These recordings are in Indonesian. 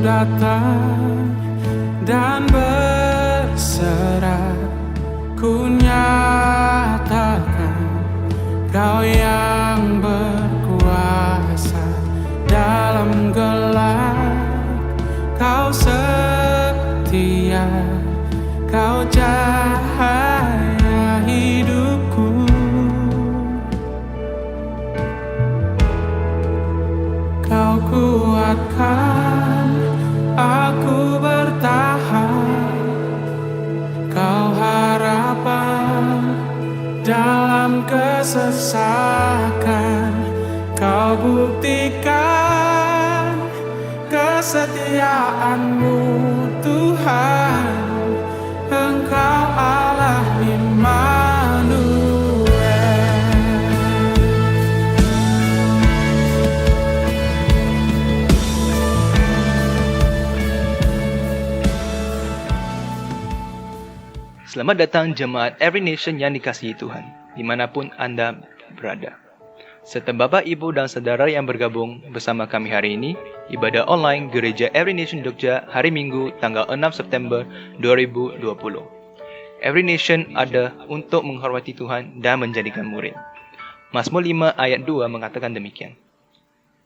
datang dan berserah, ku nyatakan Kau yang berkuasa dalam gelap. Kau setia, Kau cahaya hidupku. Kau kuatkan aku bertahan, Kau harapan dalam kesesakan. Kau buktikan kesetiaan-Mu, Tuhan. Engkau Allah Immanuel. Selamat datang jemaat Every Nation yang dikasihi Tuhan, dimanapun Anda berada. Serta Bapak, Ibu, dan Saudara yang bergabung bersama kami hari ini, ibadah online Gereja Every Nation Jogja hari Minggu tanggal 6 September 2020. Every Nation ada untuk menghormati Tuhan dan menjadikan murid. Mazmur 5 ayat 2 mengatakan demikian.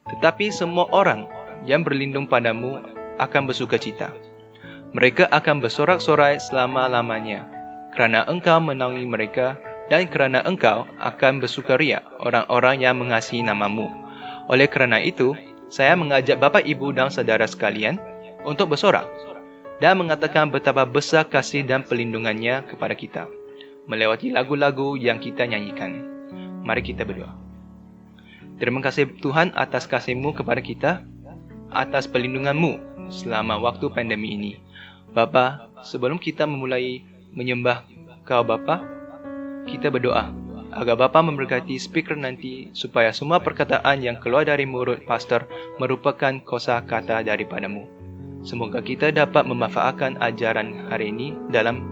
Tetapi semua orang yang berlindung padamu akan bersukacita. Mereka akan bersorak-sorai selama-lamanya, kerana Engkau menaungi mereka, dan kerana Engkau akan bersukaria orang-orang yang mengasihi nama-Mu. Oleh kerana itu, saya mengajak Bapak, Ibu, dan Saudara sekalian untuk bersorak dan mengatakan betapa besar kasih dan pelindungannya kepada kita, melewati lagu-lagu yang kita nyanyikan. Mari kita berdoa. Terima kasih Tuhan atas kasih-Mu kepada kita, atas pelindungan-Mu selama waktu pandemi ini. Bapa, sebelum kita memulai menyembah Kau Bapa, kita berdoa agar Bapa memberkati speaker nanti supaya semua perkataan yang keluar dari mulut pastor merupakan kosa-kata daripada-Mu. Semoga kita dapat memanfaatkan ajaran hari ini dalam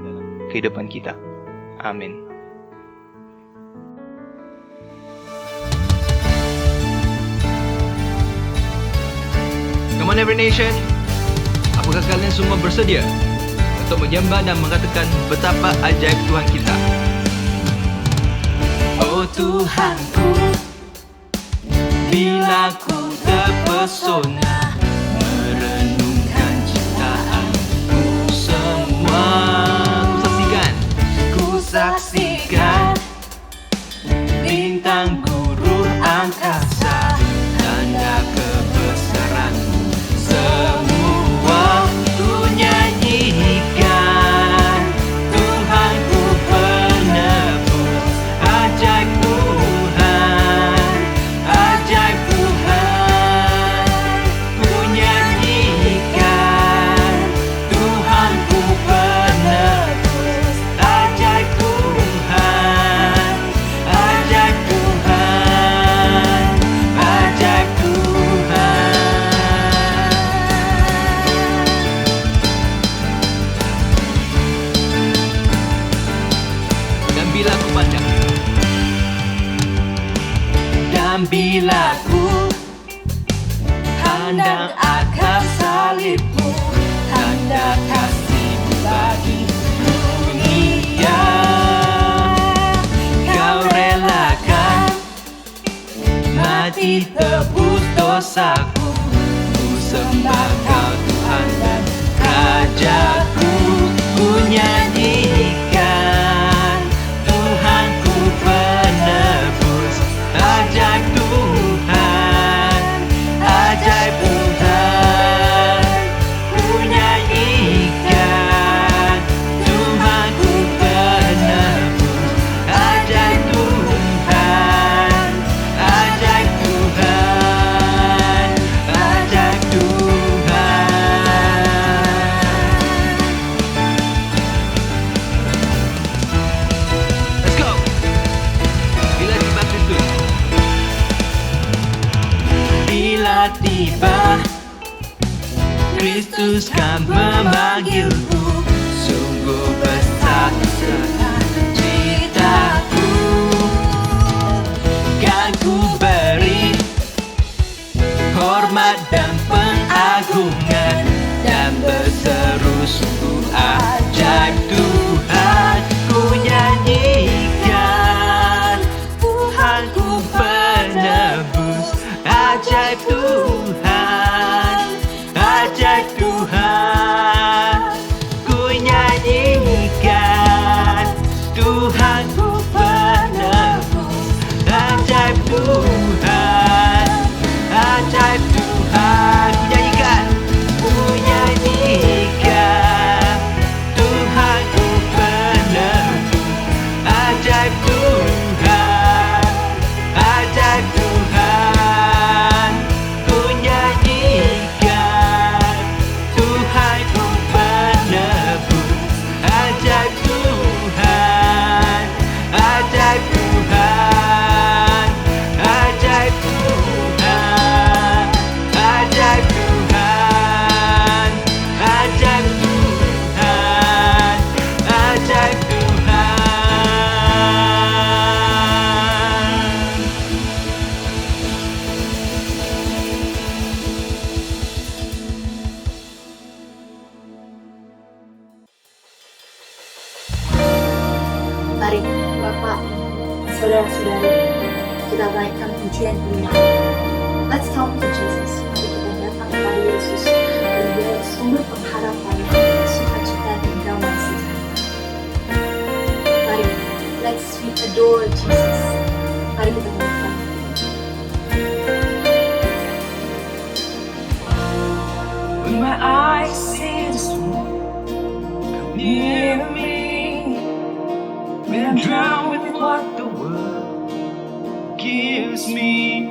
kehidupan kita. Amin. Come on Every Nation, apakah kalian semua bersedia untuk menyembah dan mengatakan betapa ajaib Tuhan kita? Oh Tuhanku, bila ku terpesona merenungkan ciptaan-Mu semua, ku saksikan bintang gurun angkasa, tanda kebesaran-Mu semua ku nyanyikan. Tuhanku penebus, ajaib Tuhan, ajaib Tuhan, ku nyanyikan. Tuhanku penebus, ajaib Tuhan, ajaib Tuhan, ajaib Tuhan. Dan bila ku pandang akan salib-Mu, tanda kasih-Mu bagi dunia, Kau relakan mati tebus dosaku. Ku sembah Kau Tuhan dan Rajaku, ku nyanyikan. Tuhanku penebus, ajaib Tuhan, ajaib Tuhan, ku nyanyikan. Tuhanku penebus, ajaib Tuhan, ajaib Tuhan, ajaib Tuhan. Let's go. Bila tiba Kristus, bila tiba Kristus kan memanggilku, sungguh besar ceritaku. Kan ku beri hormat dan pengagungan dan berseru sungguh ajaib Tuhan. Ku nyanyikan Tuhanku penebus, ajaib Tuhan, ajaib Tuhan. Ku nyanyikan Tuhanku penebus, ajaib Tuhan, ajaib Tuhan. Ku nyanyikan Tuhanku penebus, ajaib Tuhan, ajaib Tuhan. Ku nyanyikan Tuhanku penebus, ajaib Tuhan, ajaib Tuhan, ajaib Tuhan, ajaib Tuhan, ajaib Tuhan, ajaib Tuhan. Mari Bapak, saudara-saudari, kita naikkan pujian ini. Let's come to Jesus. Mari kita datang kepada Yesus, dan Dia sumber pengharapan, sukacita dan damai sejahtera. Mari, let's adore Jesus. Mari kita naikkan. When my eyes see the storm come near me, when I'm drowned with what the world gives me,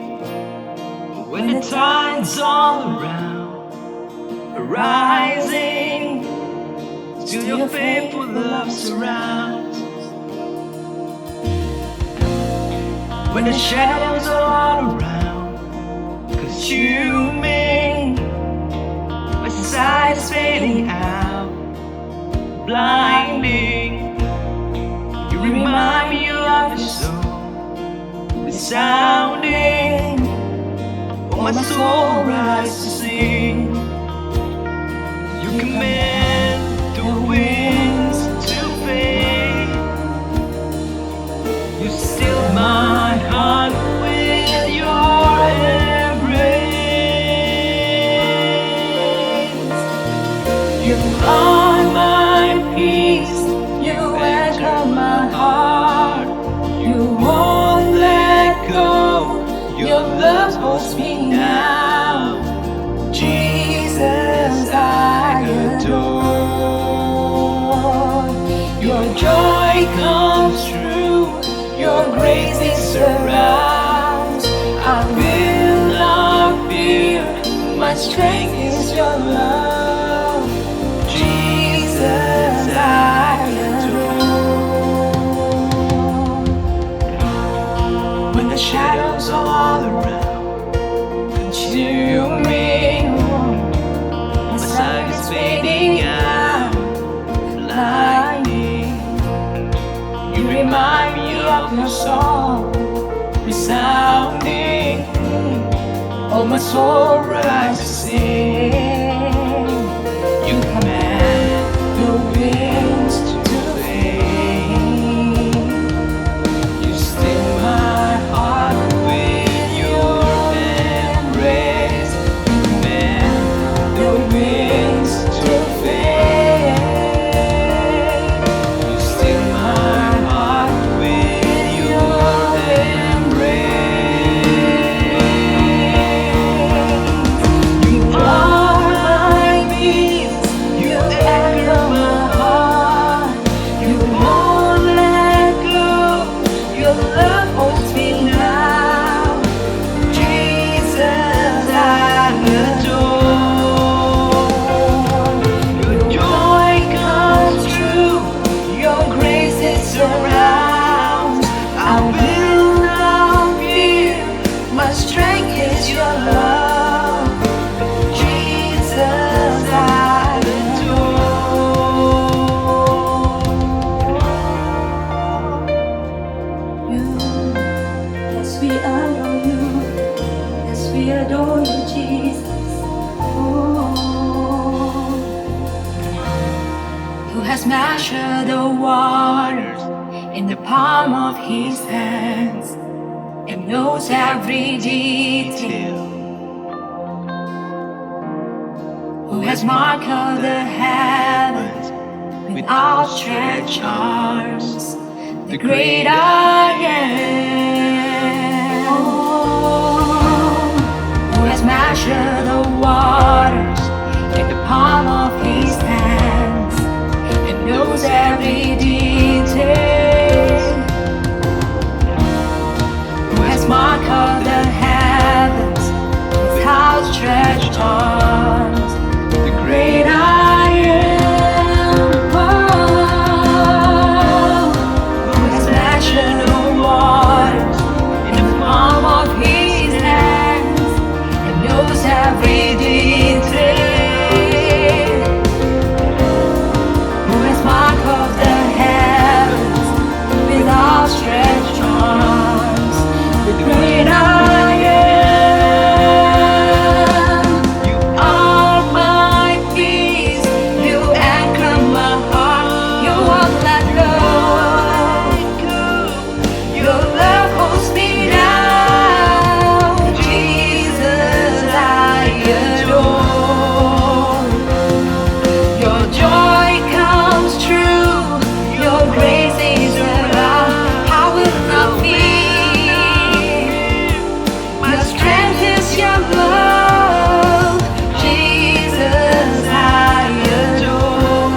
when the tides all around are rising, still your faithful love surrounds. When the shadows are all around consuming, my sight is fading out, blinding. You remind me of your song, resounding. Oh, my soul rises to sing. You command the winds to fade. You still my heart with your embrace. You are my peace. You anchor my heart. You won't let go. Your love holds me now. Jesus, I adore. Your joy comes true. Your grace it surrounds. I will not fear. My strength is your love. Jesus, I adore. When the shadows are all around consuming, my sight is fading out, blinding. You remind me of your song, resounding. Oh, my soul rises to sing. You command the winds to fade. You still my heart with your embrace. You command the winds to fade. You still my heart with your embrace. You are my peace. You anchor my heart. You won't let go. Your love holds me now. Jesus, I adore. Your joy comes true. Your grace it surrounds. I will not fear. My strength is your love. Jesus, I adore you. Yes, we adore you. Yes, we adore you, Jesus. Oh. measured the waters in the palm of his hands and knows every detail. Who has marked all the heavens with outstretched arms, the great I am. Who has measured the waters in the palm of his hands and knows every detail. Who has marked all the heavens with outstretched arms, the great I am. Who has measured the waters in the palm of his hands and knows every detail. Who has marked of the heavens with outstretched arms, the great I am. You are my peace, you anchor my heart, you won't let go. Your love holds me down, Jesus I adore. Your joy comes true, your grace is around, I will not fear. My strength is your love, Jesus I adore.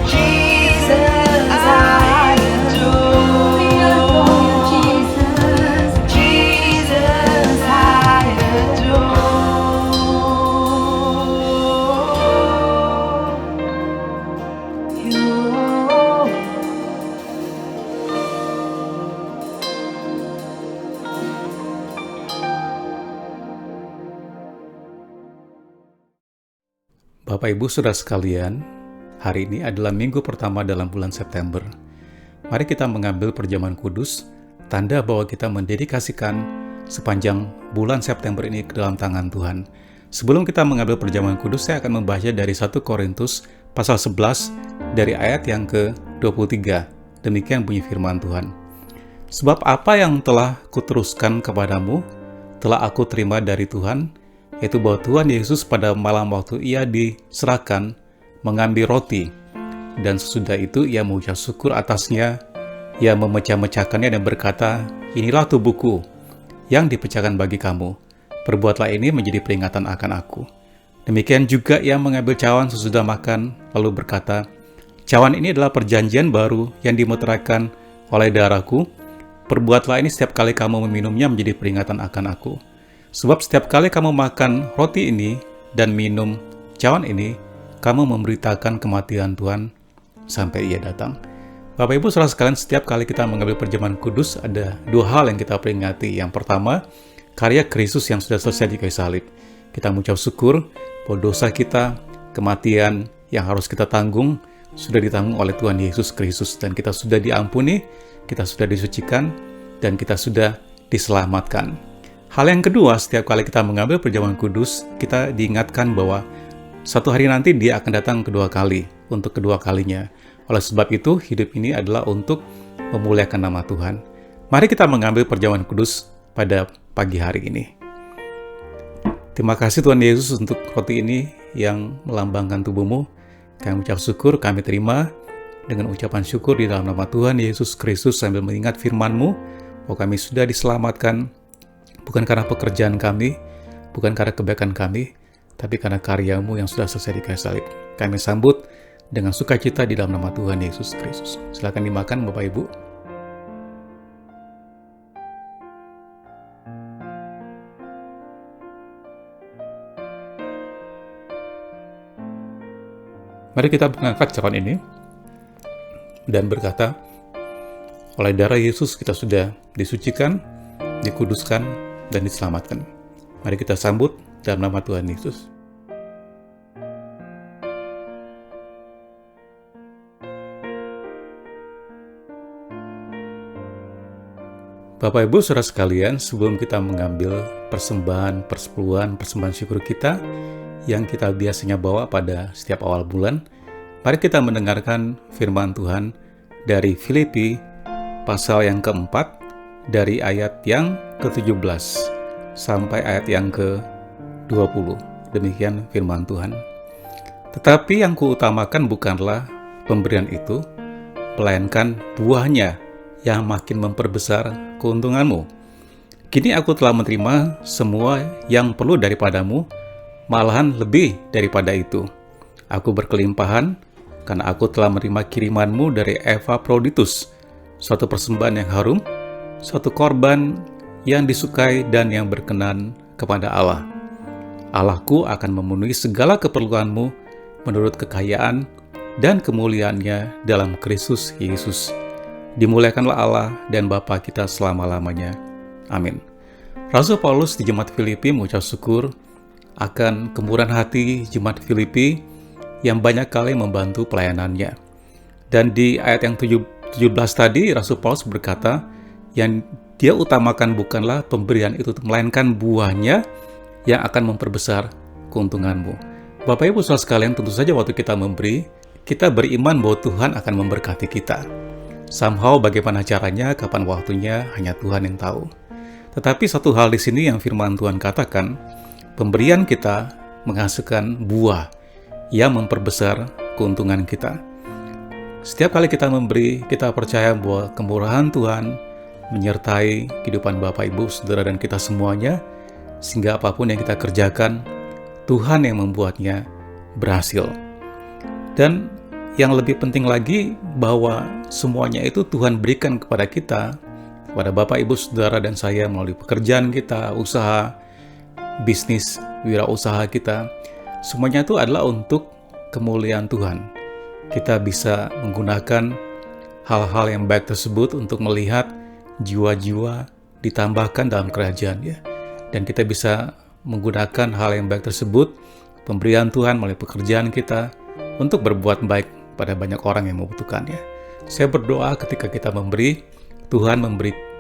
Jesus I adore. Jesus I adore. You. Bapak Ibu Saudara sekalian, hari ini adalah minggu pertama dalam bulan September. Mari kita mengambil perjamuan kudus, tanda bahwa kita mendedikasikan sepanjang bulan September ini ke dalam tangan Tuhan. Sebelum kita mengambil perjamuan kudus, saya akan membaca dari 1 Korintus pasal 11 dari ayat yang ke-23. Demikian bunyi firman Tuhan. Sebab apa yang telah kuteruskan kepadamu, telah aku terima dari Tuhan, yaitu bahwa Tuhan Yesus pada malam waktu ia diserahkan mengambil roti, dan sesudah itu ia mengucap syukur atasnya, ia memecah-mecahkannya dan berkata, inilah tubuhku yang dipecahkan bagi kamu, perbuatlah ini menjadi peringatan akan aku. Demikian juga ia mengambil cawan sesudah makan, lalu berkata, cawan ini adalah perjanjian baru yang dimeteraikan oleh darahku, perbuatlah ini setiap kali kamu meminumnya menjadi peringatan akan aku. Sebab setiap kali kamu makan roti ini dan minum cawan ini, kamu memberitakan kematian Tuhan sampai ia datang. Bapak Ibu Saudara sekalian, setiap kali kita mengambil perjamuan kudus, ada 2 hal yang kita peringati. Yang pertama, karya Kristus yang sudah selesai di kayu salib. Kita mengucap syukur bahwa dosa kita, kematian yang harus kita tanggung, sudah ditanggung oleh Tuhan Yesus Kristus. Dan kita sudah diampuni, kita sudah disucikan, dan kita sudah diselamatkan. Hal yang kedua, setiap kali kita mengambil perjamuan kudus, kita diingatkan bahwa satu hari nanti dia akan datang kedua kali, untuk kedua kalinya. Oleh sebab itu, hidup ini adalah untuk memuliakan nama Tuhan. Mari kita mengambil perjamuan kudus pada pagi hari ini. Terima kasih Tuhan Yesus untuk roti ini yang melambangkan tubuh-Mu. Kami ucap syukur, kami terima dengan ucapan syukur di dalam nama Tuhan Yesus Kristus sambil mengingat firman-Mu bahwa kami sudah diselamatkan, bukan karena pekerjaan kami, bukan karena kebaikan kami, tapi karena karya-Mu yang sudah selesai di kayu salib. Kami sambut dengan sukacita di dalam nama Tuhan Yesus Kristus. Silakan dimakan Bapak Ibu. Mari kita mengangkat cawan ini dan berkata, oleh darah Yesus kita sudah disucikan, dikuduskan, dan diselamatkan. Mari kita sambut dalam nama Tuhan Yesus. Bapak Ibu Saudara sekalian, sebelum kita mengambil persembahan persepuluhan, persembahan syukur kita yang kita biasanya bawa pada setiap awal bulan, mari kita mendengarkan firman Tuhan dari Filipi pasal yang keempat, dari ayat yang ke-17 sampai ayat yang ke-20. Demikian firman Tuhan. Tetapi yang kuutamakan bukanlah pemberian itu, melainkan buahnya yang makin memperbesar keuntunganmu. Kini aku telah menerima semua yang perlu daripadamu, malahan lebih daripada itu. Aku berkelimpahan karena aku telah menerima kirimanmu dari Epaphroditus, suatu persembahan yang harum, suatu korban yang disukai dan yang berkenan kepada Allah. Allahku akan memenuhi segala keperluanmu menurut kekayaan dan kemuliaannya dalam Kristus Yesus. Dimuliakanlah Allah dan Bapa kita selama-lamanya. Amin. Rasul Paulus di Jemaat Filipi mengucap syukur akan kemurahan hati Jemaat Filipi yang banyak kali membantu pelayanannya. Dan di ayat yang 17 tadi, Rasul Paulus berkata, yang dia utamakan bukanlah pemberian itu, melainkan buahnya yang akan memperbesar keuntunganmu. Bapak Ibu Saudara sekalian, tentu saja waktu kita memberi, kita beriman bahwa Tuhan akan memberkati kita. Somehow bagaimana caranya, kapan waktunya, hanya Tuhan yang tahu. Tetapi satu hal di sini yang firman Tuhan katakan, pemberian kita menghasilkan buah yang memperbesar keuntungan kita. Setiap kali kita memberi, kita percaya bahwa kemurahan Tuhan menyertai kehidupan Bapak, Ibu, Saudara, dan kita semuanya, sehingga apapun yang kita kerjakan, Tuhan yang membuatnya berhasil. Dan yang lebih penting lagi, bahwa semuanya itu Tuhan berikan kepada kita, kepada Bapak, Ibu, Saudara, dan saya melalui pekerjaan kita, usaha, bisnis, wirausaha kita. Semuanya itu adalah untuk kemuliaan Tuhan. Kita bisa menggunakan hal-hal yang baik tersebut untuk melihat jiwa-jiwa ditambahkan dalam kerajaan, ya. Dan kita bisa menggunakan hal yang baik tersebut, pemberian Tuhan melalui pekerjaan kita, untuk berbuat baik pada banyak orang yang membutuhkannya. Saya berdoa ketika kita memberi, Tuhan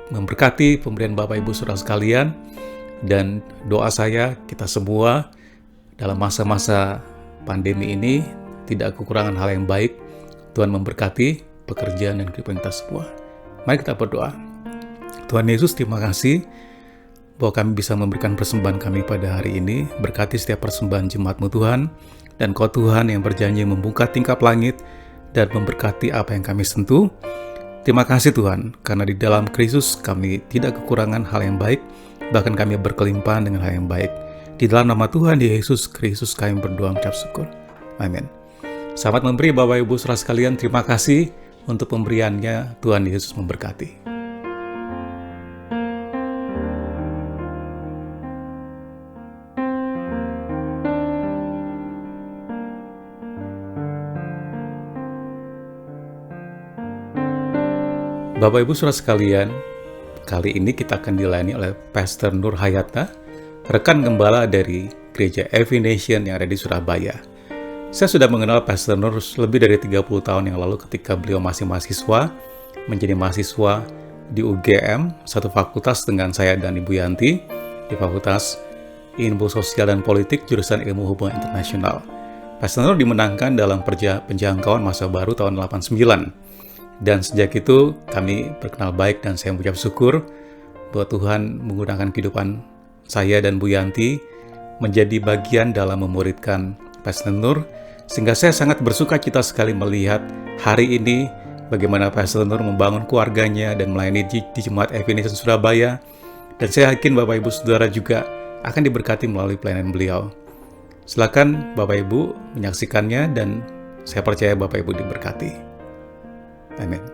memberkati pemberian Bapak Ibu Saudara sekalian, dan doa saya kita semua dalam masa-masa pandemi ini tidak kekurangan hal yang baik. Tuhan memberkati pekerjaan dan kehidupan kita semua. Mari kita berdoa. Tuhan Yesus, terima kasih bahwa kami bisa memberikan persembahan kami pada hari ini. Berkati setiap persembahan jemaat-Mu Tuhan, dan Kau Tuhan yang berjanji membuka tingkap langit dan memberkati apa yang kami sentuh. Terima kasih Tuhan, karena di dalam Kristus kami tidak kekurangan hal yang baik, bahkan kami berkelimpahan dengan hal yang baik. Di dalam nama Tuhan Yesus Kristus kami berdoa mengucap syukur. Amin. Selamat memberi Bapak Ibu Saudara sekalian, terima kasih untuk pemberiannya. Tuhan Yesus memberkati. Bapak Ibu Saudara sekalian, kali ini kita akan dilayani oleh Pastor Nur Hayata, rekan gembala dari Gereja Every Nation yang ada di Surabaya. Saya sudah mengenal Pastor Nur lebih dari 30 tahun yang lalu ketika beliau masih mahasiswa, menjadi mahasiswa di UGM, satu fakultas dengan saya dan Ibu Yanti, di Fakultas Ilmu Sosial dan Politik, jurusan Ilmu Hubungan Internasional. Pastor Nur dimenangkan dalam penjangkauan masa baru tahun 89. Dan sejak itu kami berkenal baik, dan saya mengucap syukur bahwa Tuhan menggunakan kehidupan saya dan Bu Yanti menjadi bagian dalam memuridkan Pastor Nur, sehingga saya sangat bersuka cita sekali melihat hari ini bagaimana Pastor Nur membangun keluarganya dan melayani di Jemaat Every Nation Surabaya, dan saya yakin Bapak Ibu Saudara juga akan diberkati melalui pelayanan beliau. Silakan Bapak Ibu menyaksikannya, dan saya percaya Bapak Ibu diberkati. Amin.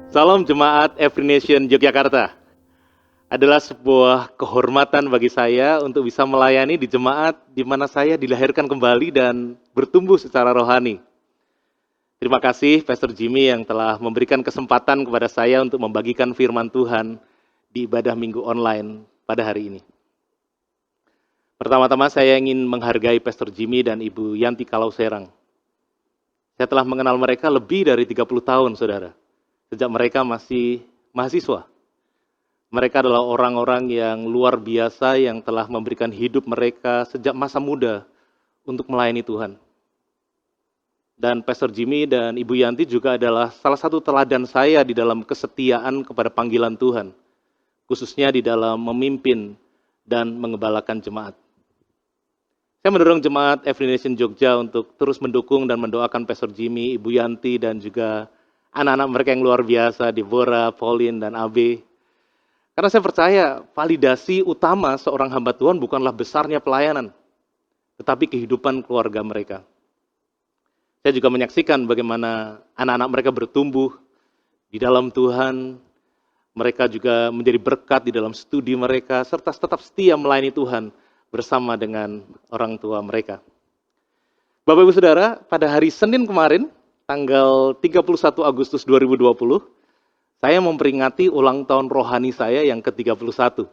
Salam Jemaat Every Nation Yogyakarta. Adalah sebuah kehormatan bagi saya untuk bisa melayani di jemaat di mana saya dilahirkan kembali dan bertumbuh secara rohani. Terima kasih Pastor Jimmy yang telah memberikan kesempatan kepada saya untuk membagikan firman Tuhan di ibadah minggu online pada hari ini. Pertama-tama saya ingin menghargai Pastor Jimmy dan Ibu Yanti Kalauserang. Saya telah mengenal mereka lebih dari 30 tahun, saudara. Sejak mereka masih mahasiswa. Mereka adalah orang-orang yang luar biasa yang telah memberikan hidup mereka sejak masa muda untuk melayani Tuhan. Dan Pastor Jimmy dan Ibu Yanti juga adalah salah satu teladan saya di dalam kesetiaan kepada panggilan Tuhan, khususnya di dalam memimpin dan mengembalakan jemaat. Saya mendorong jemaat Every Nation Jogja untuk terus mendukung dan mendoakan Pastor Jimmy, Ibu Yanti, dan juga anak-anak mereka yang luar biasa, Deborah, Pauline, dan Abe. Karena saya percaya validasi utama seorang hamba Tuhan bukanlah besarnya pelayanan, tetapi kehidupan keluarga mereka. Saya juga menyaksikan bagaimana anak-anak mereka bertumbuh di dalam Tuhan. Mereka juga menjadi berkat di dalam studi mereka, serta tetap setia melayani Tuhan bersama dengan orang tua mereka. Bapak Ibu Saudara, pada hari Senin kemarin, tanggal 31 Agustus 2020, saya memperingati ulang tahun rohani saya yang ke-31.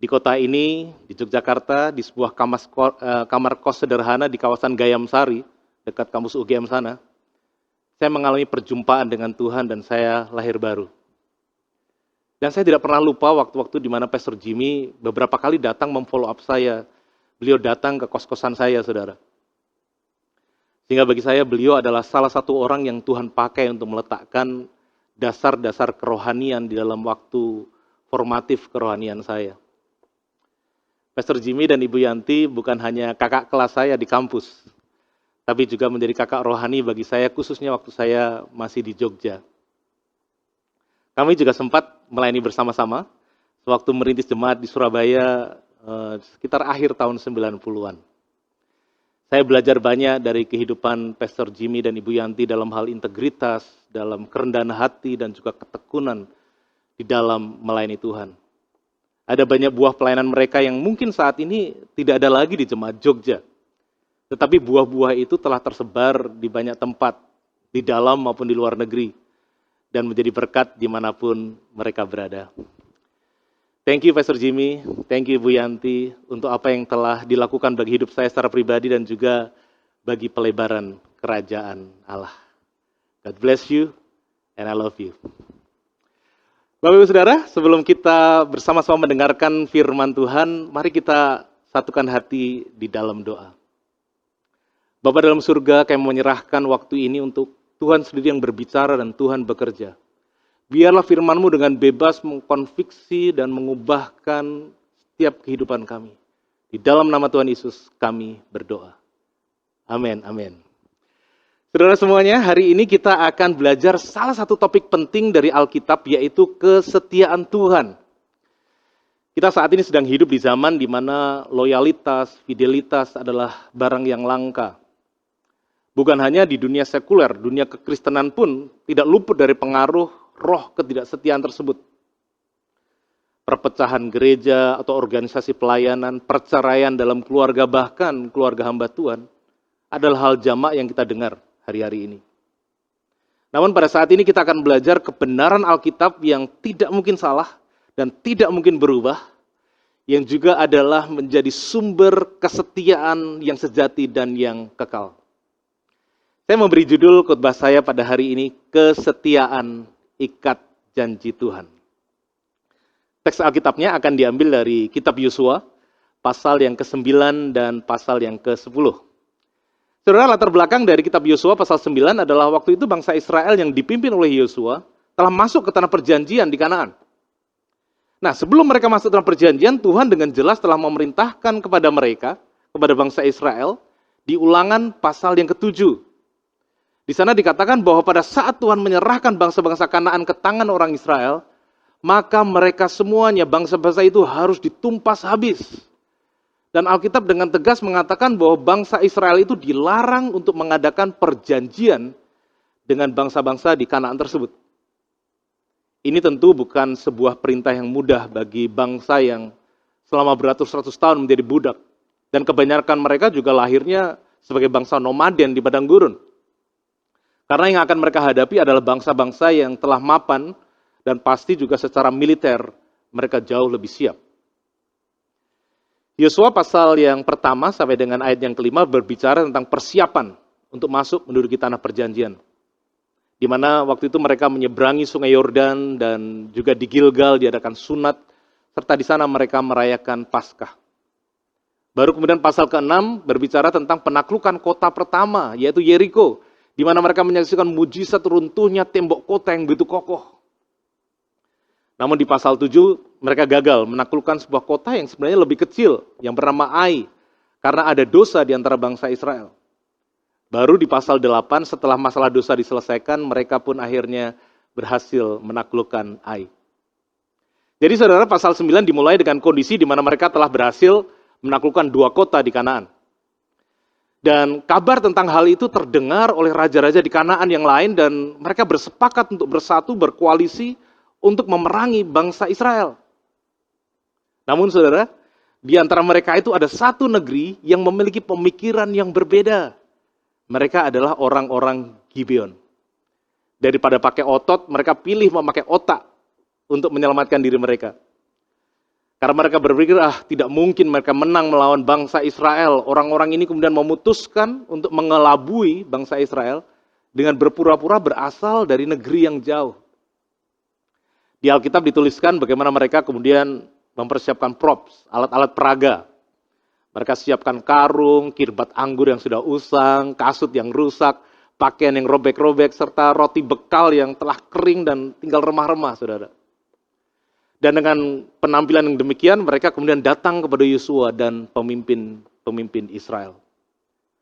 Di kota ini, di Yogyakarta, di sebuah kamar kos sederhana di kawasan Gayam Sari, dekat kampus UGM sana, saya mengalami perjumpaan dengan Tuhan dan saya lahir baru. Dan saya tidak pernah lupa waktu-waktu di mana Pastor Jimmy beberapa kali datang memfollow up saya. Beliau datang ke kos-kosan saya, saudara. Sehingga bagi saya beliau adalah salah satu orang yang Tuhan pakai untuk meletakkan dasar-dasar kerohanian di dalam waktu formatif kerohanian saya. Pastor Jimmy dan Ibu Yanti bukan hanya kakak kelas saya di kampus, tapi juga menjadi kakak rohani bagi saya, khususnya waktu saya masih di Jogja. Kami juga sempat melayani bersama-sama sewaktu merintis jemaat di Surabaya sekitar akhir tahun 90-an. Saya belajar banyak dari kehidupan Pastor Jimmy dan Ibu Yanti dalam hal integritas, dalam kerendahan hati, dan juga ketekunan di dalam melayani Tuhan. Ada banyak buah pelayanan mereka yang mungkin saat ini tidak ada lagi di jemaat Jogja. Tetapi buah-buah itu telah tersebar di banyak tempat, di dalam maupun di luar negeri, dan menjadi berkat dimanapun mereka berada. Thank you Pastor Jimmy, thank you Ibu Yanti untuk apa yang telah dilakukan bagi hidup saya secara pribadi dan juga bagi pelebaran kerajaan Allah. God bless you and I love you. Bapak Ibu Saudara, sebelum kita bersama-sama mendengarkan firman Tuhan, mari kita satukan hati di dalam doa. Bapa dalam surga, kami menyerahkan waktu ini untuk Tuhan sendiri yang berbicara dan Tuhan bekerja. Biarlah firman-Mu dengan bebas mengkonviksi dan mengubahkan setiap kehidupan kami. Di dalam nama Tuhan Yesus kami berdoa. Amin, amin. Saudara semuanya, hari ini kita akan belajar salah satu topik penting dari Alkitab, yaitu kesetiaan Tuhan. Kita saat ini sedang hidup di zaman di mana loyalitas, fidelitas adalah barang yang langka. Bukan hanya di dunia sekuler, dunia kekristenan pun tidak luput dari pengaruh roh ketidaksetiaan tersebut. Perpecahan gereja atau organisasi pelayanan, perceraian dalam keluarga, bahkan keluarga hamba Tuhan, adalah hal jamak yang kita dengar hari-hari ini. Namun pada saat ini kita akan belajar kebenaran Alkitab yang tidak mungkin salah dan tidak mungkin berubah, yang juga adalah menjadi sumber kesetiaan yang sejati dan yang kekal. Saya memberi judul khotbah saya pada hari ini, Kesetiaan Ikat Janji Tuhan. Teks Alkitabnya akan diambil dari kitab Yosua, pasal yang ke-9 dan pasal yang ke-10. Saudara, latar belakang dari kitab Yosua pasal 9 adalah waktu itu bangsa Israel yang dipimpin oleh Yosua telah masuk ke tanah perjanjian di Kanaan. Nah, sebelum mereka masuk dalam perjanjian, Tuhan dengan jelas telah memerintahkan kepada mereka, kepada bangsa Israel, di Ulangan pasal yang ke-7. Di sana dikatakan bahwa pada saat Tuhan menyerahkan bangsa-bangsa Kanaan ke tangan orang Israel, maka mereka semuanya, bangsa-bangsa itu harus ditumpas habis. Dan Alkitab dengan tegas mengatakan bahwa bangsa Israel itu dilarang untuk mengadakan perjanjian dengan bangsa-bangsa di Kanaan tersebut. Ini tentu bukan sebuah perintah yang mudah bagi bangsa yang selama beratus-ratus tahun menjadi budak. Dan kebanyakan mereka juga lahirnya sebagai bangsa nomaden di padang gurun. Karena yang akan mereka hadapi adalah bangsa-bangsa yang telah mapan dan pasti juga secara militer mereka jauh lebih siap. Yosua pasal yang pertama sampai dengan ayat yang kelima berbicara tentang persiapan untuk masuk menduduki tanah perjanjian. di mana waktu itu mereka menyeberangi sungai Yordan dan juga di Gilgal diadakan sunat, serta di sana mereka merayakan Paskah. Baru kemudian pasal ke-6 berbicara tentang penaklukan kota pertama, yaitu Yeriko, di mana mereka menyaksikan mujizat runtuhnya tembok kota yang begitu kokoh. Namun di pasal 7 mereka gagal menaklukkan sebuah kota yang sebenarnya lebih kecil, yang bernama Ai, karena ada dosa di antara bangsa Israel. Baru di pasal 8 setelah masalah dosa diselesaikan, mereka pun akhirnya berhasil menaklukkan Ai. Jadi saudara, pasal 9 dimulai dengan kondisi di mana mereka telah berhasil menaklukkan 2 kota di Kanaan. Dan kabar tentang hal itu terdengar oleh raja-raja di Kanaan yang lain, dan mereka bersepakat untuk bersatu, berkoalisi untuk memerangi bangsa Israel. Namun saudara, di antara mereka itu ada satu negeri yang memiliki pemikiran yang berbeda. Mereka adalah orang-orang Gibeon. Daripada pakai otot, mereka pilih memakai otak untuk menyelamatkan diri mereka. Karena mereka berpikir, tidak mungkin mereka menang melawan bangsa Israel. Orang-orang ini kemudian memutuskan untuk mengelabui bangsa Israel dengan berpura-pura berasal dari negeri yang jauh. Di Alkitab dituliskan bagaimana mereka kemudian mempersiapkan props, alat-alat peraga. Mereka siapkan karung, kirbat anggur yang sudah usang, kasut yang rusak, pakaian yang robek-robek, serta roti bekal yang telah kering dan tinggal remah-remah, saudara. Dan dengan penampilan yang demikian, mereka kemudian datang kepada Yosua dan pemimpin Israel.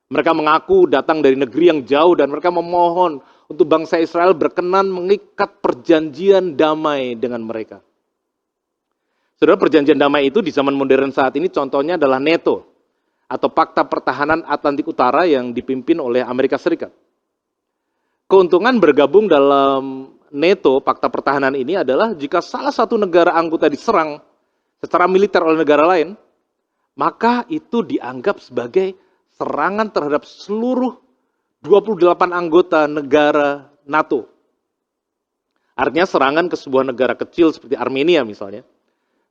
Mereka mengaku datang dari negeri yang jauh dan mereka memohon untuk bangsa Israel berkenan mengikat perjanjian damai dengan mereka. Saudara, perjanjian damai itu di zaman modern saat ini contohnya adalah NATO atau Pakta Pertahanan Atlantik Utara yang dipimpin oleh Amerika Serikat. Keuntungan bergabung dalam NATO, Pakta Pertahanan ini adalah jika salah satu negara anggota diserang secara militer oleh negara lain, maka itu dianggap sebagai serangan terhadap seluruh 28 anggota negara NATO. Artinya serangan ke sebuah negara kecil seperti Armenia misalnya,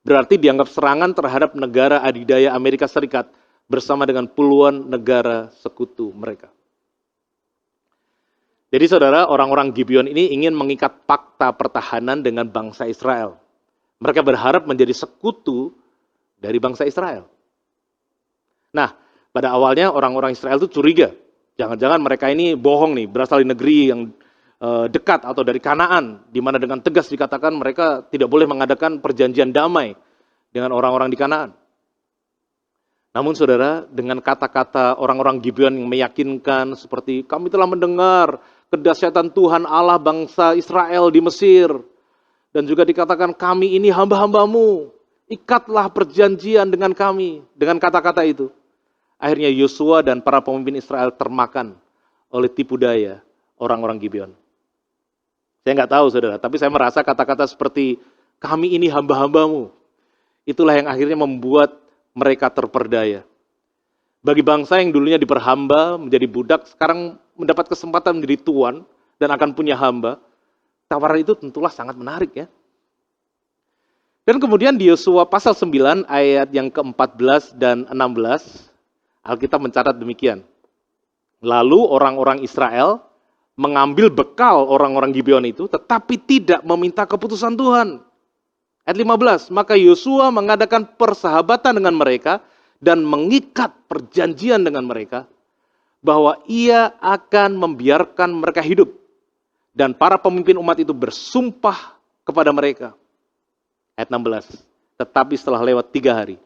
berarti dianggap serangan terhadap negara adidaya Amerika Serikat bersama dengan puluhan negara sekutu mereka. Jadi saudara, orang-orang Gibeon ini ingin mengikat pakta pertahanan dengan bangsa Israel. Mereka berharap menjadi sekutu dari bangsa Israel. Nah, pada awalnya orang-orang Israel itu curiga. Jangan-jangan mereka ini bohong nih, berasal dari negeri yang dekat atau dari Kanaan, di mana dengan tegas dikatakan mereka tidak boleh mengadakan perjanjian damai dengan orang-orang di Kanaan. Namun saudara, dengan kata-kata orang-orang Gibeon yang meyakinkan seperti kami telah mendengar kedahsyatan Tuhan Allah bangsa Israel di Mesir, dan juga dikatakan kami ini hamba-hambamu, ikatlah perjanjian dengan kami. Dengan kata-kata itu, akhirnya Yosua dan para pemimpin Israel termakan oleh tipu daya orang-orang Gibeon. Saya nggak tahu saudara, tapi saya merasa kata-kata seperti kami ini hamba-hambamu, itulah yang akhirnya membuat mereka terperdaya. Bagi bangsa yang dulunya diperhamba, menjadi budak, sekarang mendapat kesempatan menjadi tuan dan akan punya hamba, tawaran itu tentulah sangat menarik ya. Dan kemudian di Yosua pasal 9 ayat yang ke-14 dan 16, Alkitab mencatat demikian. Lalu orang-orang Israel mengambil bekal orang-orang Gibeon itu, tetapi tidak meminta keputusan Tuhan. Ayat 15, maka Yosua mengadakan persahabatan dengan mereka dan mengikat perjanjian dengan mereka bahwa ia akan membiarkan mereka hidup. Dan para pemimpin umat itu bersumpah kepada mereka. Ayat 16, tetapi setelah lewat 3 hari,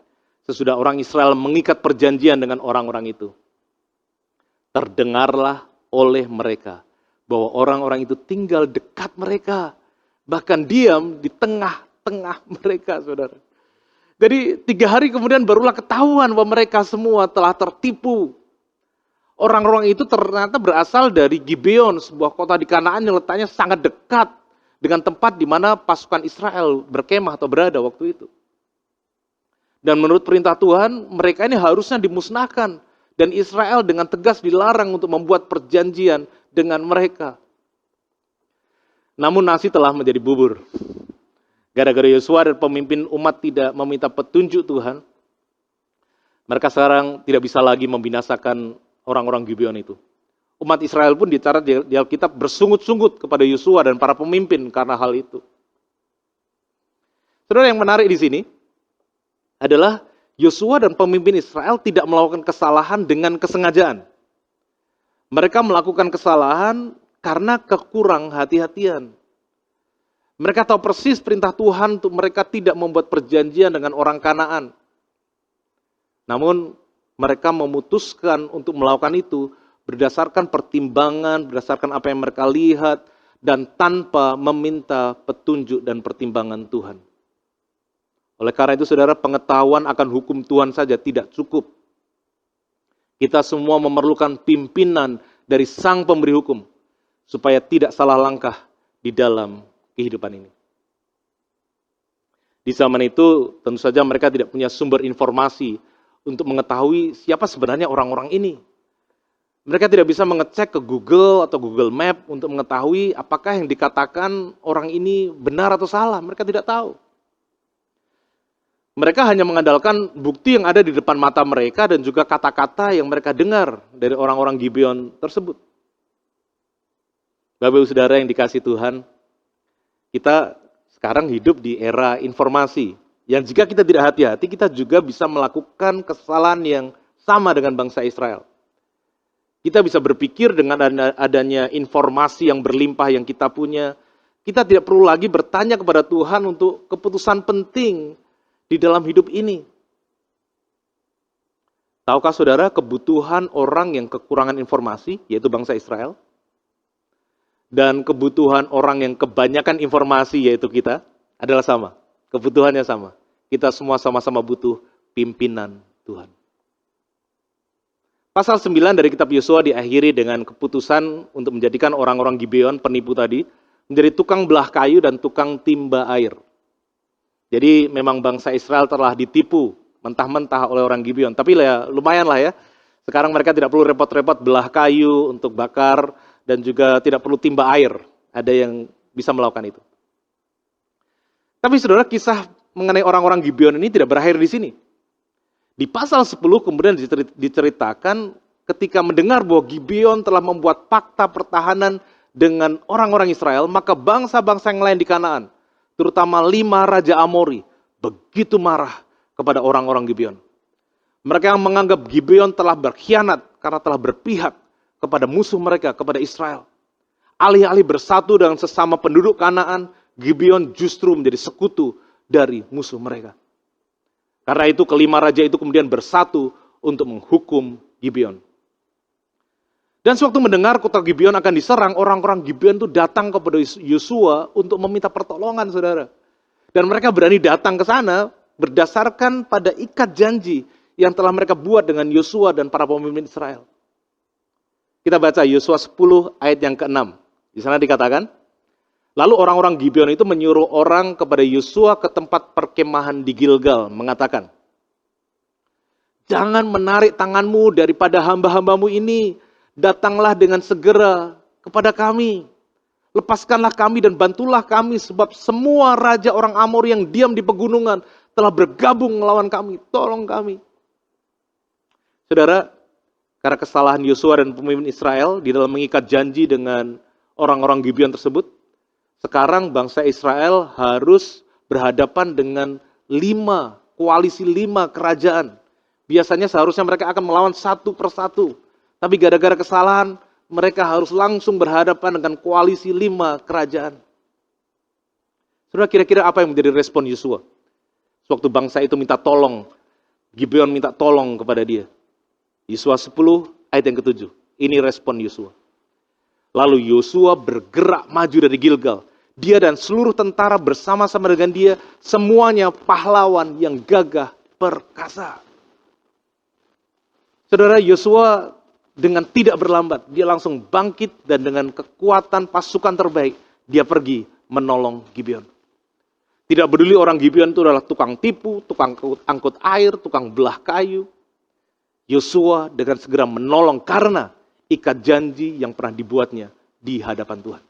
sesudah orang Israel mengikat perjanjian dengan orang-orang itu, terdengarlah oleh mereka bahwa orang-orang itu tinggal dekat mereka, bahkan diam di tengah-tengah mereka, saudara. Jadi 3 hari kemudian barulah ketahuan bahwa mereka semua telah tertipu. Orang-orang itu ternyata berasal dari Gibeon, sebuah kota di Kanaan yang letaknya sangat dekat dengan tempat di mana pasukan Israel berkemah atau berada waktu itu. Dan menurut perintah Tuhan, mereka ini harusnya dimusnahkan. Dan Israel dengan tegas dilarang untuk membuat perjanjian dengan mereka. Namun nasi telah menjadi bubur. Gara-gara Yosua dan pemimpin umat tidak meminta petunjuk Tuhan, mereka sekarang tidak bisa lagi membinasakan orang-orang Gibeon itu. umat Israel pun dicatat di Alkitab bersungut-sungut kepada Yosua dan para pemimpin karena hal itu. Saudara, yang menarik di sini adalah Yosua dan pemimpin Israel tidak melakukan kesalahan dengan kesengajaan. Mereka melakukan kesalahan karena kekurang hati-hatian. Mereka tahu persis perintah Tuhan untuk mereka tidak membuat perjanjian dengan orang Kanaan. Namun mereka memutuskan untuk melakukan itu berdasarkan pertimbangan, berdasarkan apa yang mereka lihat, dan tanpa meminta petunjuk dan pertimbangan Tuhan. Oleh karena itu, saudara, pengetahuan akan hukum Tuhan saja tidak cukup. Kita semua memerlukan pimpinan dari Sang Pemberi Hukum, supaya tidak salah langkah di dalam kehidupan ini. Di zaman itu, tentu saja mereka tidak punya sumber informasi untuk mengetahui siapa sebenarnya orang-orang ini. Mereka tidak bisa mengecek ke Google atau Google Map untuk mengetahui apakah yang dikatakan orang ini benar atau salah. Mereka tidak tahu. Mereka hanya mengandalkan bukti yang ada di depan mata mereka dan juga kata-kata yang mereka dengar dari orang-orang Gibeon tersebut. Bapak Ibu Saudara yang dikasihi Tuhan, kita sekarang hidup di era informasi. Yang jika kita tidak hati-hati, kita juga bisa melakukan kesalahan yang sama dengan bangsa Israel. Kita bisa berpikir dengan adanya informasi yang berlimpah yang kita punya, kita tidak perlu lagi bertanya kepada Tuhan untuk keputusan penting di dalam hidup ini. Tahukah saudara kebutuhan orang yang kekurangan informasi, yaitu bangsa Israel, dan kebutuhan orang yang kebanyakan informasi, yaitu kita, adalah sama. Kebutuhannya sama. Kita semua sama-sama butuh pimpinan Tuhan. Pasal 9 dari kitab Yosua diakhiri dengan keputusan untuk menjadikan orang-orang Gibeon penipu tadi menjadi tukang belah kayu dan tukang timba air. Jadi memang bangsa Israel telah ditipu mentah-mentah oleh orang Gibeon. Tapi ya, lumayan lah ya. Sekarang mereka tidak perlu repot-repot belah kayu untuk bakar dan juga tidak perlu timba air. Ada yang bisa melakukan itu. Tapi saudara, kisah mengenai orang-orang Gibeon ini tidak berakhir di sini. Di pasal 10 kemudian diceritakan ketika mendengar bahwa Gibeon telah membuat fakta pertahanan dengan orang-orang Israel, maka bangsa-bangsa yang lain di Kanaan, terutama 5 raja Amori, begitu marah kepada orang-orang Gibeon. Mereka yang menganggap Gibeon telah berkhianat karena telah berpihak kepada musuh mereka, kepada Israel. Alih-alih bersatu dengan sesama penduduk Kanaan, Gibeon justru menjadi sekutu dari musuh mereka. Karena itu kelima raja itu kemudian bersatu untuk menghukum Gibeon. Dan sewaktu mendengar kota Gibeon akan diserang, orang-orang Gibeon itu datang kepada Yosua untuk meminta pertolongan, saudara. Dan mereka berani datang ke sana berdasarkan pada ikat janji yang telah mereka buat dengan Yosua dan para pemimpin Israel. Kita baca Yosua 10 ayat yang ke-6. Di sana dikatakan, lalu orang-orang Gibeon itu menyuruh orang kepada Yosua ke tempat perkemahan di Gilgal, mengatakan, jangan menarik tanganmu daripada hamba-hambamu ini, datanglah dengan segera kepada kami. Lepaskanlah kami dan bantulah kami, sebab semua raja orang Amor yang diam di pegunungan telah bergabung melawan kami. Tolong kami. Saudara, karena kesalahan Yosua dan pemimpin Israel di dalam mengikat janji dengan orang-orang Gibeon tersebut, sekarang bangsa Israel harus berhadapan dengan 5 kerajaan. Biasanya seharusnya mereka akan melawan satu persatu. Tapi gara-gara kesalahan, mereka harus langsung berhadapan dengan koalisi 5 kerajaan. Saudara, kira-kira apa yang menjadi respon Yosua? Sewaktu bangsa itu minta tolong, Gibeon minta tolong kepada dia. Yosua 10 ayat yang ke-7. Ini respon Yosua. Lalu Yosua bergerak maju dari Gilgal. Dia dan seluruh tentara bersama-sama dengan dia, semuanya pahlawan yang gagah perkasa. Saudara, Yosua dengan tidak berlambat, dia langsung bangkit dan dengan kekuatan pasukan terbaik, dia pergi menolong Gibeon. Tidak peduli orang Gibeon itu adalah tukang tipu, tukang angkut air, tukang belah kayu. Yosua dengan segera menolong karena ikat janji yang pernah dibuatnya di hadapan Tuhan.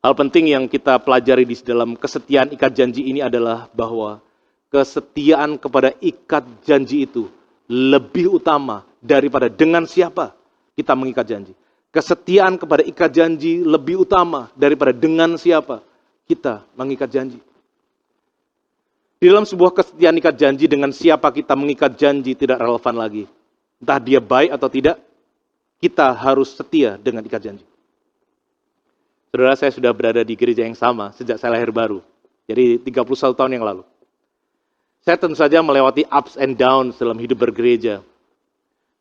Hal penting yang kita pelajari di dalam kesetiaan ikat janji ini adalah bahwa kesetiaan kepada ikat janji itu lebih utama daripada dengan siapa, kita mengikat janji. Kesetiaan kepada ikat janji lebih utama daripada dengan siapa kita mengikat janji. Di dalam sebuah kesetiaan ikat janji, dengan siapa kita mengikat janji tidak relevan lagi. Entah dia baik atau tidak, kita harus setia dengan ikat janji. Saudara, saya sudah berada di gereja yang sama sejak saya lahir baru. Jadi 31 tahun yang lalu. Saya tentu saja melewati ups and downs dalam hidup bergereja.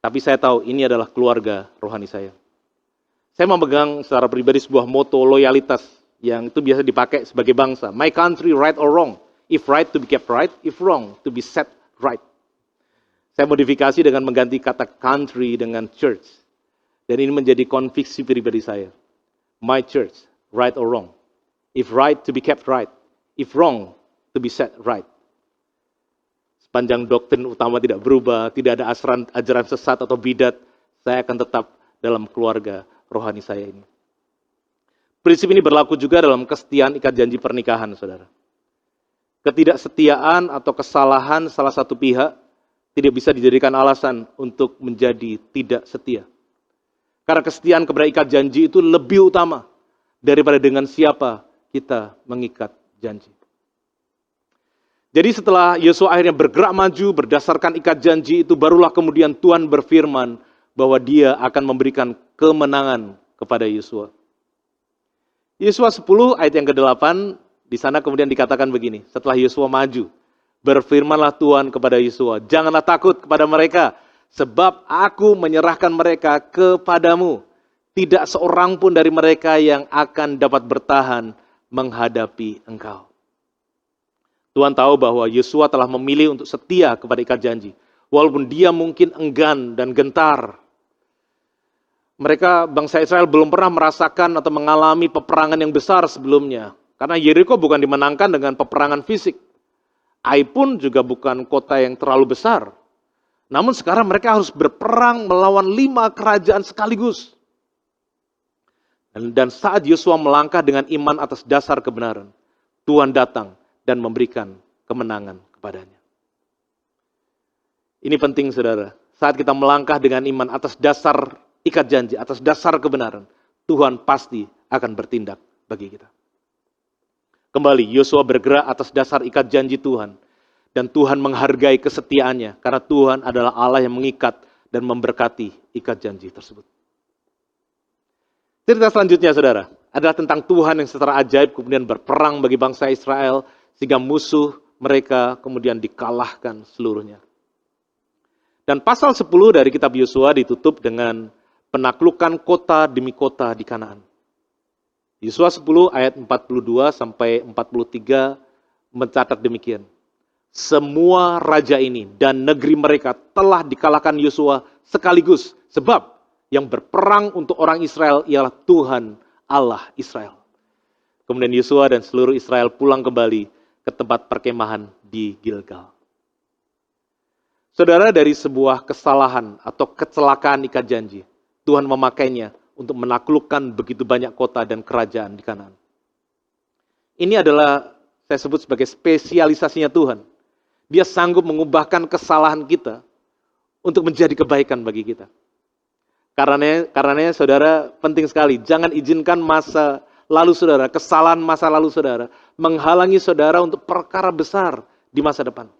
Tapi saya tahu ini adalah keluarga rohani saya. Saya memegang secara pribadi sebuah moto loyalitas yang itu biasa dipakai sebagai bangsa. My country, right or wrong. If right, to be kept right. If wrong, to be set right. Saya modifikasi dengan mengganti kata country dengan church. Dan ini menjadi konviksi pribadi saya. My church, right or wrong. If right, to be kept right. If wrong, to be set right. Sepanjang doktrin utama tidak berubah, tidak ada ajaran sesat atau bidat, saya akan tetap dalam keluarga rohani saya ini. Prinsip ini berlaku juga dalam kesetiaan ikat janji pernikahan, saudara. Ketidaksetiaan atau kesalahan salah satu pihak tidak bisa dijadikan alasan untuk menjadi tidak setia. Karena kesetiaan kepada ikat janji itu lebih utama daripada dengan siapa kita mengikat janji. Jadi setelah Yosua akhirnya bergerak maju berdasarkan ikat janji itu, barulah kemudian Tuhan berfirman bahwa dia akan memberikan kemenangan kepada Yosua. Yosua 10 ayat yang ke-8, di sana kemudian dikatakan begini, setelah Yosua maju, berfirmanlah Tuhan kepada Yosua, janganlah takut kepada mereka, sebab aku menyerahkan mereka kepadamu. Tidak seorang pun dari mereka yang akan dapat bertahan menghadapi engkau. Tuhan tahu bahwa Yosua telah memilih untuk setia kepada ikat janji. Walaupun dia mungkin enggan dan gentar. Mereka, bangsa Israel, belum pernah merasakan atau mengalami peperangan yang besar sebelumnya. Karena Yeriko bukan dimenangkan dengan peperangan fisik. Ai pun juga bukan kota yang terlalu besar. Namun sekarang mereka harus berperang melawan 5 kerajaan sekaligus. Dan saat Yosua melangkah dengan iman atas dasar kebenaran, Tuhan datang dan memberikan kemenangan kepadanya. Ini penting, saudara. Saat kita melangkah dengan iman atas dasar ikat janji, atas dasar kebenaran, Tuhan pasti akan bertindak bagi kita. Kembali, Yosua bergerak atas dasar ikat janji Tuhan. Dan Tuhan menghargai kesetiaannya, karena Tuhan adalah Allah yang mengikat dan memberkati ikat janji tersebut. Cerita selanjutnya, saudara, adalah tentang Tuhan yang secara ajaib kemudian berperang bagi bangsa Israel, sehingga musuh mereka kemudian dikalahkan seluruhnya. Dan pasal 10 dari kitab Yosua ditutup dengan penaklukan kota demi kota di Kanaan. Yosua 10 ayat 42 sampai 43 mencatat demikian. Semua raja ini dan negeri mereka telah dikalahkan Yosua sekaligus, sebab yang berperang untuk orang Israel ialah Tuhan Allah Israel. Kemudian Yosua dan seluruh Israel pulang kembali ke tempat perkemahan di Gilgal. Saudara, dari sebuah kesalahan atau kecelakaan ikat janji, Tuhan memakainya untuk menaklukkan begitu banyak kota dan kerajaan di Kanaan. Ini adalah, saya sebut sebagai spesialisasinya Tuhan. Dia sanggup mengubahkan kesalahan kita untuk menjadi kebaikan bagi kita. Karenanya saudara, penting sekali, jangan izinkan masa lalu saudara, kesalahan masa lalu saudara, menghalangi saudara untuk perkara besar di masa depan.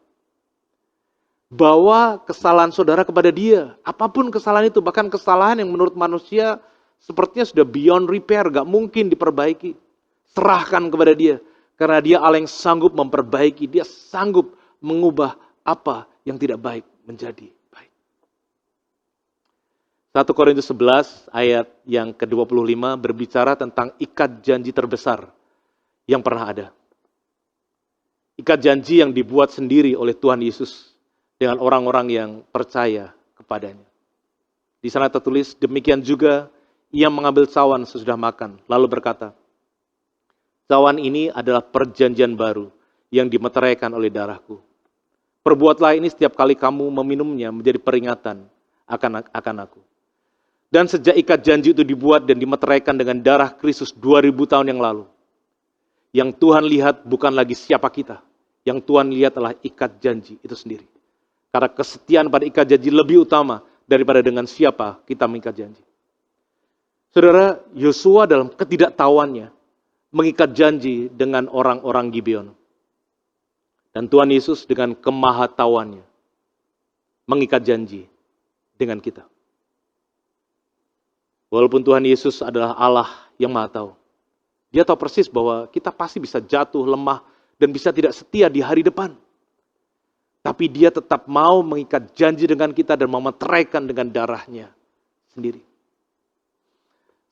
Bawa kesalahan saudara kepada dia, apapun kesalahan itu, bahkan kesalahan yang menurut manusia sepertinya sudah beyond repair, gak mungkin diperbaiki. Serahkan kepada dia, karena dia Allah yang sanggup memperbaiki, dia sanggup mengubah apa yang tidak baik menjadi baik. 1 Korintus 11 ayat yang ke-25 berbicara tentang ikat janji terbesar yang pernah ada. Ikat janji yang dibuat sendiri oleh Tuhan Yesus dengan orang-orang yang percaya kepadanya. Di sana tertulis, demikian juga ia mengambil cawan sesudah makan, lalu berkata, cawan ini adalah perjanjian baru yang dimeteraikan oleh darahku. Perbuatlah ini setiap kali kamu meminumnya menjadi peringatan akan aku. Dan sejak ikat janji itu dibuat dan dimeteraikan dengan darah Kristus 2000 tahun yang lalu. Yang Tuhan lihat bukan lagi siapa kita. Yang Tuhan lihat adalah ikat janji itu sendiri. Karena kesetiaan pada ikat janji lebih utama daripada dengan siapa kita mengikat janji. Saudara, Yosua dalam ketidaktahuannya mengikat janji dengan orang-orang Gibeon. Dan Tuhan Yesus dengan kemahatauannya mengikat janji dengan kita. Walaupun Tuhan Yesus adalah Allah yang Maha Tahu, Dia tahu persis bahwa kita pasti bisa jatuh, lemah, dan bisa tidak setia di hari depan. Tapi Dia tetap mau mengikat janji dengan kita dan mau meteraikan dengan darahnya sendiri.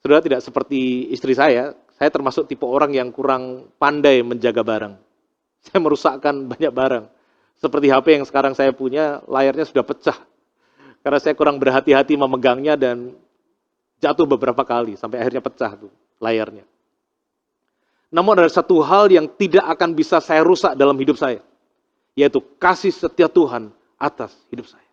Saudara, tidak seperti istri saya termasuk tipe orang yang kurang pandai menjaga barang. Saya merusakkan banyak barang. Seperti HP yang sekarang saya punya, layarnya sudah pecah. Karena saya kurang berhati-hati memegangnya dan jatuh beberapa kali, sampai akhirnya pecah tuh layarnya. Namun ada satu hal yang tidak akan bisa saya rusak dalam hidup saya, yaitu kasih setia Tuhan atas hidup saya.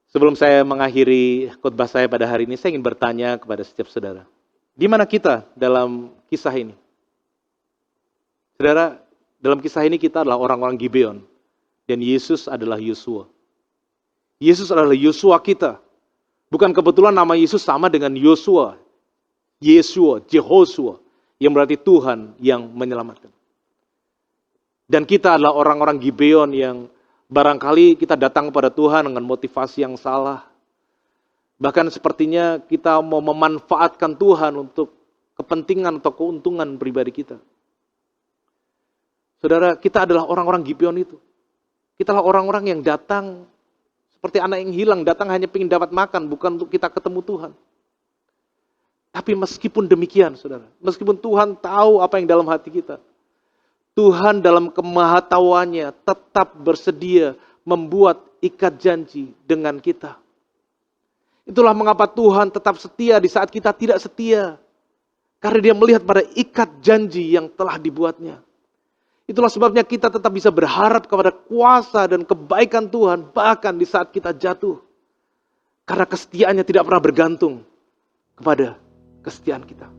Sebelum saya mengakhiri khotbah saya pada hari ini, saya ingin bertanya kepada setiap saudara. Di mana kita dalam kisah ini? Saudara, dalam kisah ini kita adalah orang-orang Gibeon. Dan Yesus adalah Yosua. Yesus adalah Yosua kita. Bukan kebetulan nama Yesus sama dengan Yosua. Yesua, Jehoshua. Yang berarti Tuhan yang menyelamatkan. Dan kita adalah orang-orang Gibeon yang barangkali kita datang kepada Tuhan dengan motivasi yang salah. Bahkan sepertinya kita mau memanfaatkan Tuhan untuk kepentingan atau keuntungan pribadi kita. Saudara, kita adalah orang-orang Gibeon itu. Kita adalah orang-orang yang datang seperti anak yang hilang, datang hanya ingin dapat makan, bukan untuk kita ketemu Tuhan. Tapi meskipun demikian, saudara, meskipun Tuhan tahu apa yang dalam hati kita, Tuhan dalam kemahatauannya tetap bersedia membuat ikat janji dengan kita. Itulah mengapa Tuhan tetap setia di saat kita tidak setia. Karena Dia melihat pada ikat janji yang telah dibuatnya. Itulah sebabnya kita tetap bisa berharap kepada kuasa dan kebaikan Tuhan bahkan di saat kita jatuh. Karena kesetiaannya tidak pernah bergantung kepada kesetiaan kita.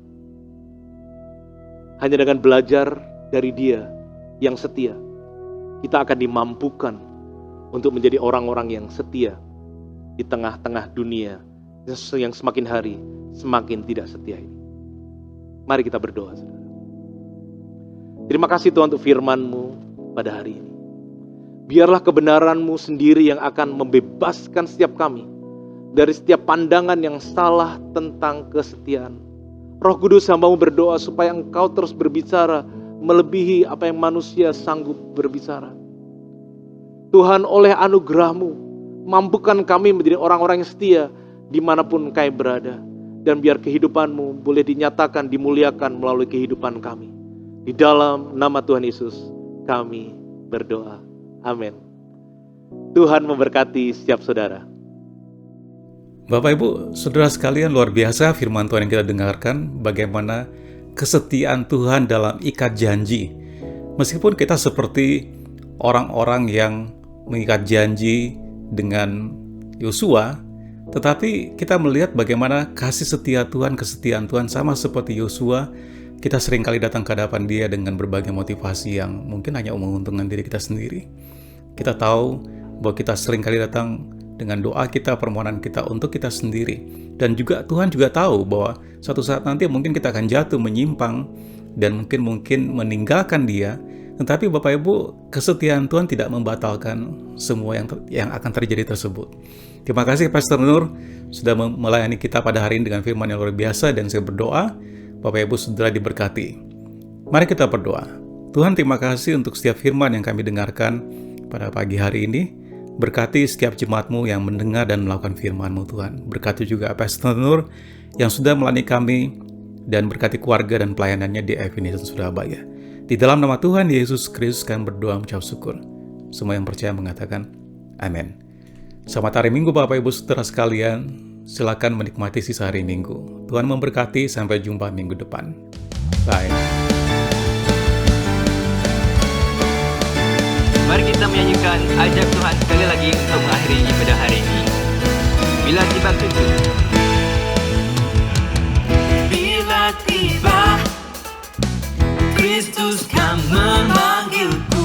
Hanya dengan belajar dari Dia yang setia, kita akan dimampukan untuk menjadi orang-orang yang setia di tengah-tengah dunia yang semakin hari semakin tidak setia ini. Mari kita berdoa, saudara. Terima kasih Tuhan untuk firman-Mu pada hari ini. Biarlah kebenaran-Mu sendiri yang akan membebaskan setiap kami dari setiap pandangan yang salah tentang kesetiaan. Roh Kudus, hamba-Mu berdoa supaya Engkau terus berbicara melebihi apa yang manusia sanggup berbicara. Tuhan, oleh anugerah-Mu, mampukan kami menjadi orang-orang yang setia dimanapun kami berada. Dan biar kehidupan-Mu boleh dinyatakan, dimuliakan melalui kehidupan kami. Di dalam nama Tuhan Yesus kami berdoa. Amin. Tuhan memberkati setiap saudara. Bapak Ibu, saudara sekalian, luar biasa firman Tuhan yang kita dengarkan, bagaimana kesetiaan Tuhan dalam ikat janji. Meskipun kita seperti orang-orang yang mengikat janji dengan Yosua, tetapi kita melihat bagaimana kasih setia Tuhan, kesetiaan Tuhan sama seperti Yosua. Kita seringkali datang ke hadapan Dia dengan berbagai motivasi yang mungkin hanya menguntungkan diri kita sendiri. Kita tahu bahwa kita seringkali datang dengan doa kita, permohonan kita untuk kita sendiri. Dan juga Tuhan juga tahu bahwa suatu saat nanti mungkin kita akan jatuh, menyimpang, dan mungkin meninggalkan Dia. Tetapi Bapak Ibu, kesetiaan Tuhan tidak membatalkan semua yang akan terjadi tersebut. Terima kasih Pastor Nur sudah melayani kita pada hari ini dengan firman yang luar biasa, dan saya berdoa Bapak Ibu saudara diberkati. Mari kita berdoa. Tuhan, terima kasih untuk setiap firman yang kami dengarkan pada pagi hari ini. Berkati setiap jemaat-Mu yang mendengar dan melakukan firman-Mu Tuhan. Berkati juga Pastor Nur yang sudah melayani kami, dan berkati keluarga dan pelayanannya di Evination Surabaya. Di dalam nama Tuhan Yesus Kristus kami berdoa mengucap syukur. Semua yang percaya mengatakan amin. Selamat hari Minggu Bapak Ibu saudara sekalian. Silakan menikmati sisa hari Minggu. Tuhan memberkati, sampai jumpa minggu depan. Bye. Mari kita menyanyikan ajak Tuhan sekali lagi untuk mengakhiri ibadah hari ini. Bila tiba tutup. Bila tiba Kristus kan memanggilku.